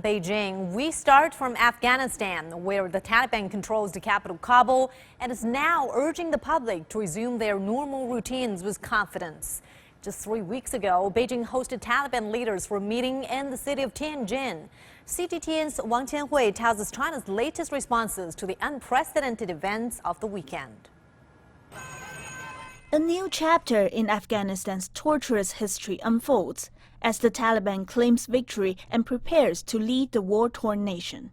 in Beijing. We start from Afghanistan, where the Taliban controls the capital Kabul and is now urging the public to resume their normal routines with confidence. Just 3 weeks ago, Beijing hosted Taliban leaders for a meeting in the city of Tianjin. CGTN's Wang Tianhui tells us China's latest responses to the unprecedented events of the weekend. A new chapter in Afghanistan's torturous history unfolds as the Taliban claims victory and prepares to lead the war-torn nation.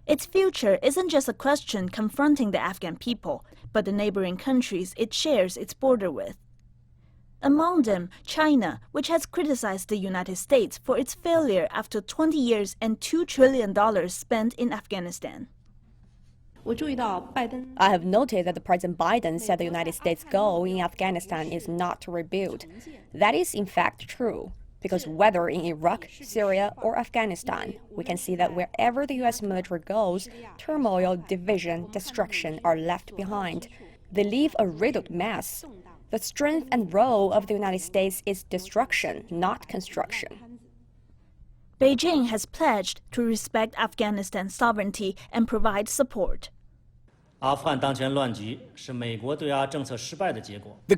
Its future isn't just a question confronting the Afghan people, but the neighboring countries it shares its border with. Among them, China, which has criticized the United States for its failure after 20 years and $2 trillion spent in Afghanistan. I have noted that President Biden said the United States' goal in Afghanistan is not to rebuild. That is in fact true, because whether in Iraq, Syria, or Afghanistan, we can see that wherever the U.S. military goes, turmoil, division, destruction are left behind. They leave a riddled mess. The strength and role of the United States is destruction, not construction. Beijing has pledged to respect Afghanistan's sovereignty and provide support. The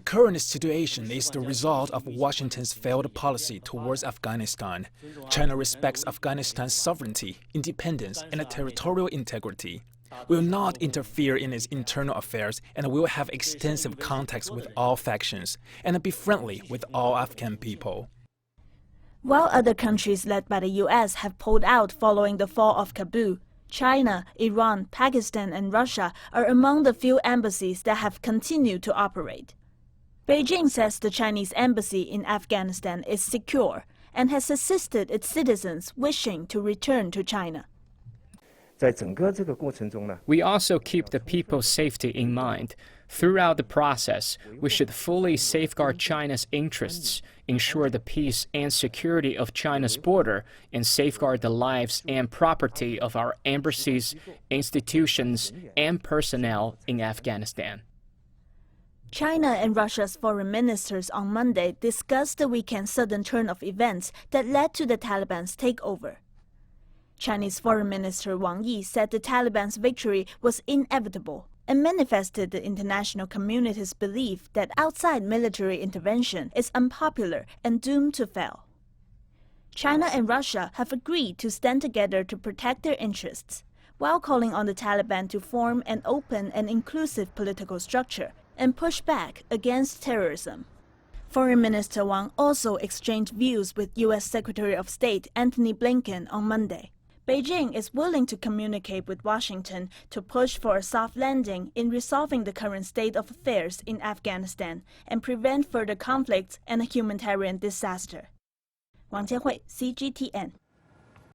current situation is the result of Washington's failed policy towards Afghanistan. China respects Afghanistan's sovereignty, independence, and territorial integrity. We will not interfere in its internal affairs and will have extensive contacts with all factions and be friendly with all Afghan people. While other countries led by the U.S. have pulled out following the fall of Kabul, China, Iran, Pakistan, and Russia are among the few embassies that have continued to operate. Beijing says the Chinese embassy in Afghanistan is secure and has assisted its citizens wishing to return to China. We also keep the people's safety in mind. Throughout the process, we should fully safeguard China's interests, ensure the peace and security of China's border, and safeguard the lives and property of our embassies, institutions, and personnel in Afghanistan. China and Russia's foreign ministers on Monday discussed the weekend's sudden turn of events that led to the Taliban's takeover. Chinese Foreign Minister Wang Yi said the Taliban's victory was inevitable and manifested the international community's belief that outside military intervention is unpopular and doomed to fail. China and Russia have agreed to stand together to protect their interests, while calling on the Taliban to form an open and inclusive political structure and push back against terrorism. Foreign Minister Wang also exchanged views with U.S. Secretary of State Antony Blinken on Monday. Beijing is willing to communicate with Washington to push for a soft landing in resolving the current state of affairs in Afghanistan and prevent further conflicts and a humanitarian disaster. Wang Tianhui, CGTN.